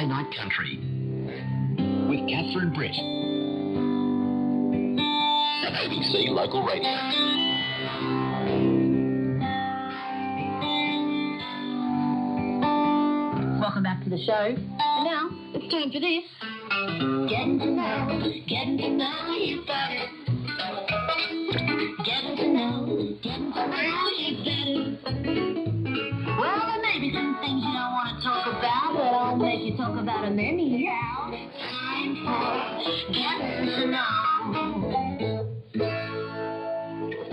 Saturday Night Country with Catherine Britt. ABC Local Radio. Welcome back to the show. And now, it's time for this. Getting to know you better. Getting to know you better. Well, there may be some things you don't want to talk about, but I'll make you talk about them anyhow. Time for getting to know.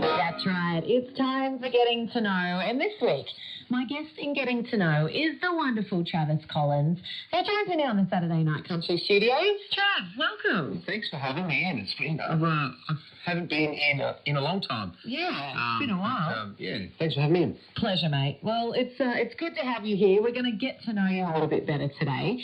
That's right. It's time for getting to know. And this week, my guest in Getting to Know is the wonderful Travis Collins. Now, joins me now in the Saturday Night Country Studios. Trav, welcome. Thanks for having me in. It's been I haven't been in a long time. Yeah, it's been a while. Yeah, thanks for having me in. Pleasure, mate. Well, it's good to have you here. We're going to get to know you a little bit better today.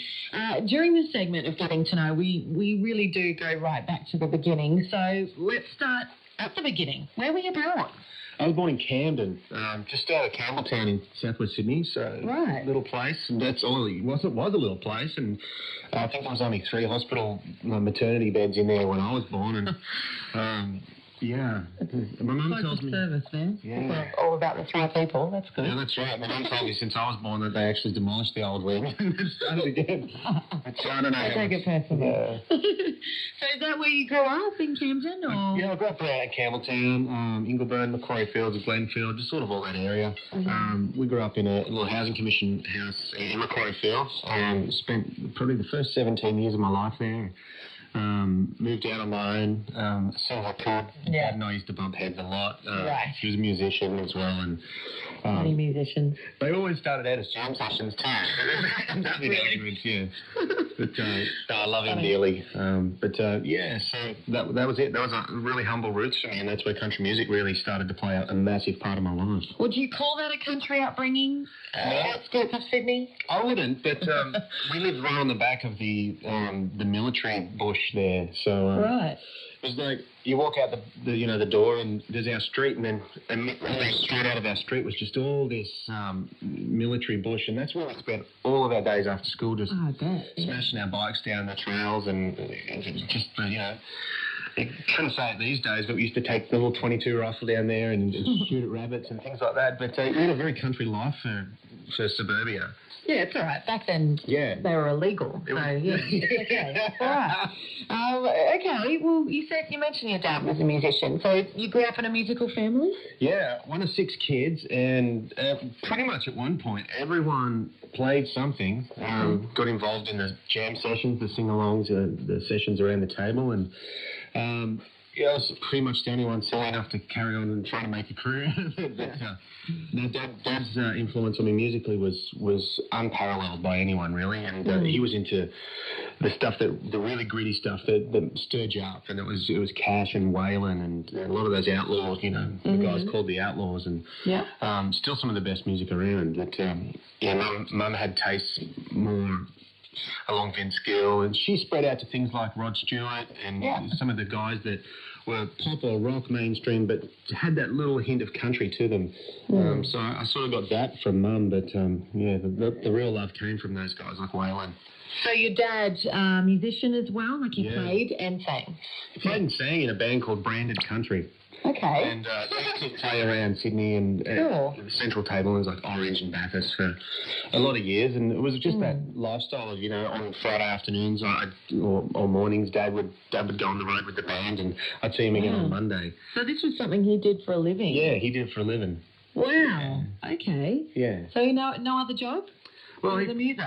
During this segment of Getting to Know, we really do go right back to the beginning. So let's start at the beginning. Where were you born? I was born in Camden, just out of Campbelltown in southwest Sydney, so right. Little place, and that's all it was. It was a little place, and I think there was only 3 hospital maternity beds in there when I was born, and yeah. My mum tells me service, man. Yeah. All about the 3 people. That's good. Yeah, that's right. My mum told me since I was born that they actually demolished the old wing and then started again. I don't know. I take it personally. Yeah. So is that where you grew up, in Camden? Or? Yeah, I grew up around Campbelltown, Ingleburn, Macquarie Fields, Glenfield, just sort of all that area. Mm-hmm. We grew up in a little housing commission house in Macquarie Fields. Spent probably the first 17 years of my life there. Moved out on my own as soon as I could. Yeah. Dad and I used to bump heads a lot. Right. He was a musician as well. And many musicians. They always started out as jam sessions too. Really? Yeah. But I love him dearly. Yeah, so that was it. That was a really humble roots for me, and that's where country music really started to play a massive part of my life. Would you call that a country upbringing? Outskirts of Sydney? I wouldn't, but we lived right on the back of the military bush there, so right. It was like you walk out the door and there's our street, and then straight out of our street was just all this military bush, and that's where we spent all of our days after school, just smashing our bikes down the trails and just you couldn't say it these days, but we used to take the little .22 rifle down there and shoot at rabbits and things like that. But we had a very country life for suburbia. Yeah, it's all right. Back then, they were illegal. So, yeah, it's okay. All right. Okay, well, you mentioned your dad was a musician. So you grew up in a musical family? Yeah, one of 6 kids, and pretty much at one point, everyone played something, got involved in the jam sessions, the sing-alongs, the sessions around the table, and I was pretty much the only one silly enough to carry on and try to make a career. Dad's influence on me musically was unparalleled by anyone, really, and he was into the really gritty stuff that stirred you up, and it was Cash and Waylon and a lot of those outlaws, the guys called the Outlaws, and still some of the best music around. But Mum had tastes more along Vince Gill, and she spread out to things like Rod Stewart and some of the guys that were pop or rock mainstream, but had that little hint of country to them. So I sort of got that from Mum, but the real love came from those guys like Waylon. So your dad's a musician as well, like he played and sang? He played and sang in a band called Branded Country. Okay. And they used to play around Sydney and the Central Table, and it was like Orange and Bathurst for a lot of years, and it was just that lifestyle of, on Friday afternoons or mornings, Dad would go on the road with the band, and I'd see him again on Monday. So this was something he did for a living? Yeah, he did for a living. Wow. Okay. Yeah. So no other job? Well, the music.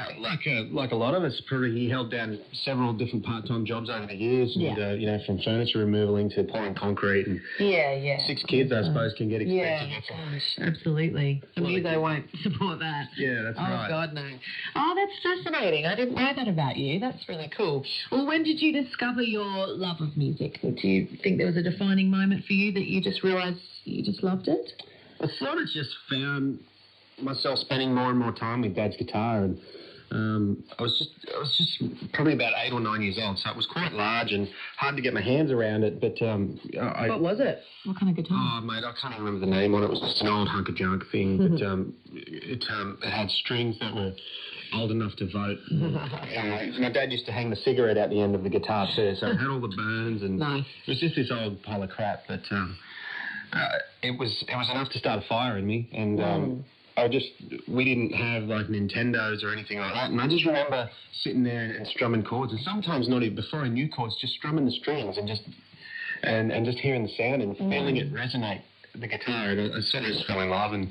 Like a lot of us, he held down several different part-time jobs over the years, and from furniture removaling to pouring concrete. And 6 kids, I suppose, can get expensive. Yeah, gosh, absolutely. The music won't support that. Yeah, that's right. Oh God, no. Oh, that's fascinating. I didn't know that about you. That's really cool. Well, when did you discover your love of music? Do you think there was a defining moment for you that you just realised you just loved it? I sort of just found myself spending more and more time with Dad's guitar, and I was just probably about 8 or 9 years old, so it was quite large and hard to get my hands around it. But what was it? What kind of guitar? Oh, mate, I can't remember the name on it. It was just an old hunk of junk thing. But it had strings that were old enough to vote. My dad used to hang the cigarette out the end of the guitar too, so it had all the burns, and nice. It was just this old pile of crap. But it was enough to start a fire in me, and. We didn't have like Nintendos or anything like that, and I just remember sitting there and strumming chords, and sometimes not even before I knew chords, just strumming the strings and just hearing the sound and feeling it resonate the guitar, and I sort of just fell in love. And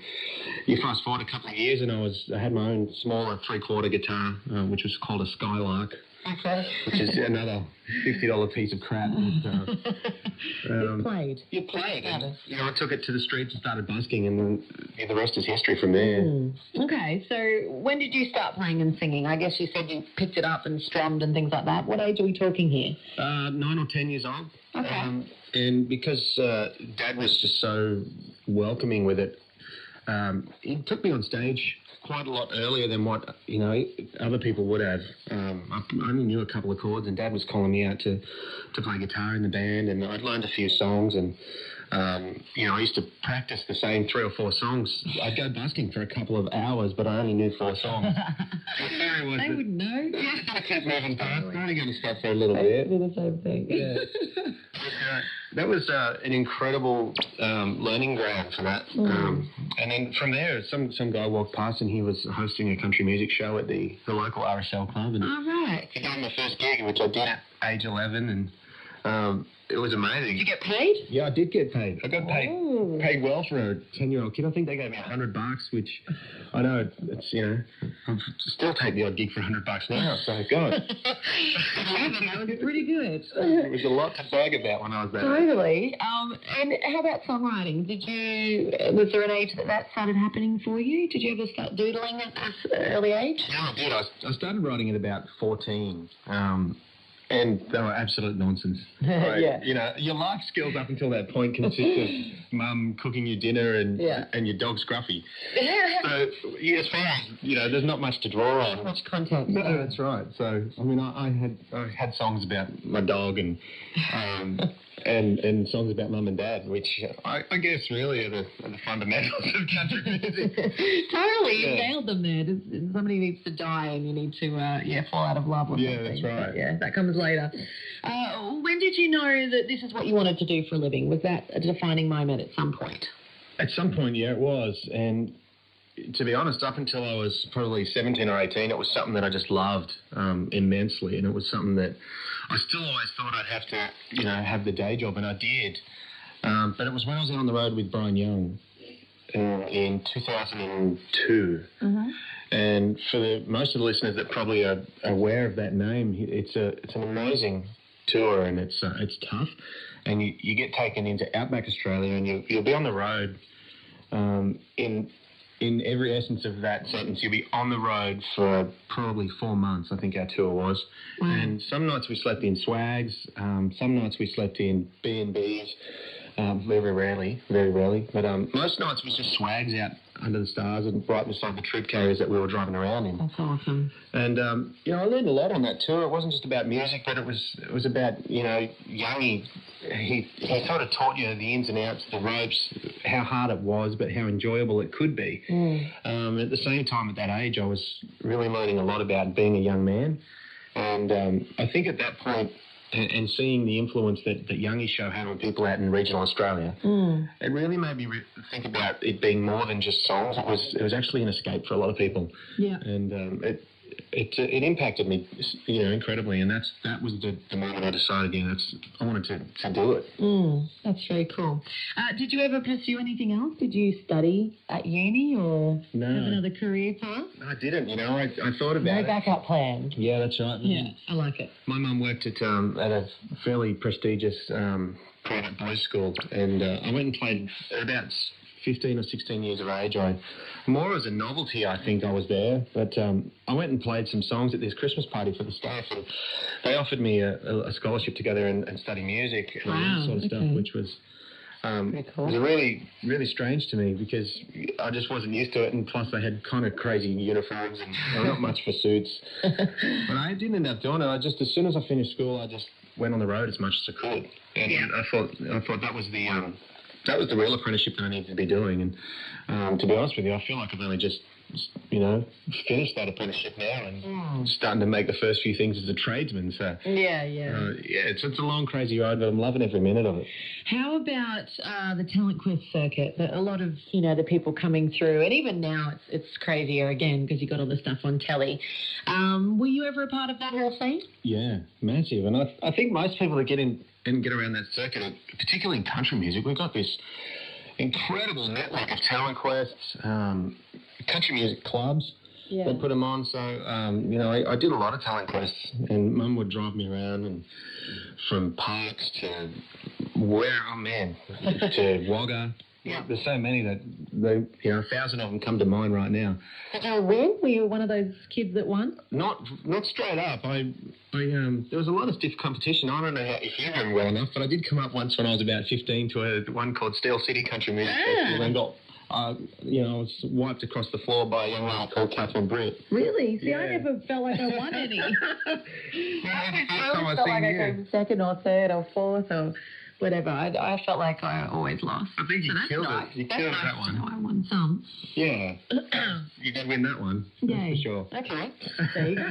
you fast forward a couple of years, and I had my own smaller 3/4 guitar, which was called a Skylark. Okay. Which is another $50 piece of crap. You played. You played. And, I took it to the streets and started busking, and then the rest is history from there. Okay, so when did you start playing and singing? I guess you said you picked it up and strummed and things like that. What age are we talking here? 9 or 10 years old. Okay. And because Dad was just so welcoming with it, he took me on stage quite a lot earlier than what other people would have. I only knew a couple of chords, and Dad was calling me out to play guitar in the band, and I'd learned a few songs, and I used to practice the same 3 or 4 songs. I'd go busking for a couple of hours, but I only knew 4 songs. They would know. I kept moving past. I'm only going to stop for a little bit. Do the same thing. Yeah. That was an incredible learning ground for that. And then from there, some guy walked past, and he was hosting a country music show at the local RSL club. And right. he gave me my first gig, which I did at age 11, and it was amazing. Did you get paid? Yeah, I did get paid. I got paid well for a 10-year-old kid. I think they gave me $100, which I know it's I'll still take the odd gig for $100 now. So God, that was pretty good. It was a lot to brag about when I was there. Totally. And how about songwriting? Was there an age that started happening for you? Did you ever start doodling at this early age? Yeah, I did. I started writing at about 14. And they were absolute nonsense. Right? Yeah. Your life skills up until that point consist of mum cooking you dinner and your dog Scruffy. So, as far as, there's not much to draw on. Not much content. No, that's right. So, I mean, I had songs about my dog and songs about mum and dad, which I guess really are the fundamentals of country music. Totally, you nailed them there. Somebody needs to die, and you need to fall out of love or something. Yeah, that's right. But, that comes later. When did you know that this is what you wanted to do for a living? Was that a defining moment at some point? At some point, yeah, it was. And to be honest, up until I was probably 17 or 18, it was something that I just loved immensely, and it was something that I still always thought I'd have to, have the day job, and I did. But it was when I was out on the road with Brian Young in 2002. Mm-hmm. And for most of the listeners that probably are aware of that name, it's an amazing tour, and it's tough. And you get taken into outback Australia, and you'll be on the road in every essence of that sentence. You'll be on the road for probably 4 months, I think our tour was. Wow. And some nights we slept in swags, some nights we slept in B&Bs, very rarely. But most nights was just swags out under the stars and right beside the troop carriers that we were driving around in. That's awesome. And, I learned a lot on that tour. It wasn't just about music, but it was about, Youngie. He sort of taught you the ins and outs, the ropes, how hard it was, but how enjoyable it could be. At the same time, at that age, I was really learning a lot about being a young man. And I think at that point, and seeing the influence that Youngie's show had on people out in regional Australia, it really made me think about it being more than just songs. It was actually an escape for a lot of people. Yeah. And it impacted me, incredibly. And that was the moment I decided, I wanted to do it. That's very cool. Did you ever pursue anything else? Did you study at uni or have another career path? No, I didn't. I thought about it. No backup plan. Yeah, that's right. Yeah, I like it. My mum worked at a fairly prestigious private boys' school, and I went and played at about 15 or 16 years of age. More as a novelty, I think I was there, but I went and played some songs at this Christmas party for the staff, and they offered me a scholarship to go there and study music and all that sort of stuff, which was It was really, really strange to me because I just wasn't used to it, and plus they had kind of crazy uniforms and not much for suits. But I didn't end up doing it. As soon as I finished school, I just went on the road as much as I could, and I thought that was the real apprenticeship that I needed to be doing. And to be honest with you, I feel like I've only just finished that apprenticeship now and starting to make the first few things as a tradesman. So it's a long, crazy ride, but I'm loving every minute of it. How about the talent quest circuit? A lot of the people coming through, and even now it's crazier again because you got all the stuff on telly. Were you ever a part of that whole thing? Yeah, massive. And I think most people that get in and get around that circuit, particularly in country music, we've got this incredible network of talent quests, country music clubs. They put them on. So, I did a lot of talent quests, and Mum would drive me around, and from parks to to Wagga. Yeah. There's so many that 1,000 of them come to mind right now. Did you win? Were you one of those kids that won? Not straight up. There was a lot of stiff competition. I don't know if you remember well enough, but I did come up once when I was about 15 to one called Steel City Country Music Festival, and got I was wiped across the floor by a young lady called Britt. Really? See, I never felt like I won any. I felt like I came second or third or fourth or whatever. I felt like I always lost. I think you killed it. You killed that one. I won some. Yeah. You did win that one. Yeah. For sure. Okay. There you go.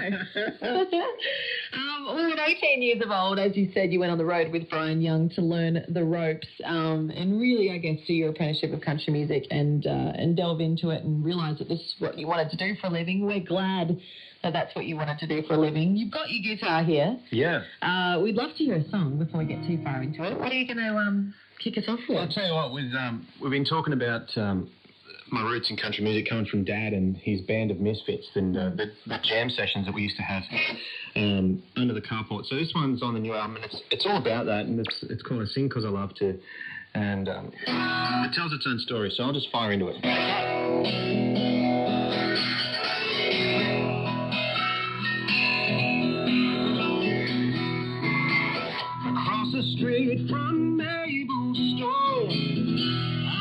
Well, at 18 years of old, as you said, you went on the road with Brian Young to learn the ropes and really, I guess, do your apprenticeship of country music and delve into it and realise that this is what you wanted to do for a living. We're glad that that's what you wanted to do for a living. You've got your guitar here. Yeah. We'd love to hear a song before we get too far into it. What are you going to kick us off with? I'll tell you what, we've been talking about my roots in country music coming from Dad and his band of misfits and the jam sessions that we used to have under the carport. So this one's on the new album, and it's all about that, and it's called I Sing 'Cause I Love To, and it tells its own story, so I'll just fire into it. Across the street from Mabel's store,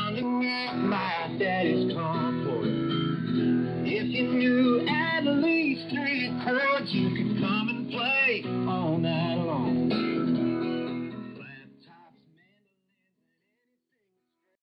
underneath my daddy's car,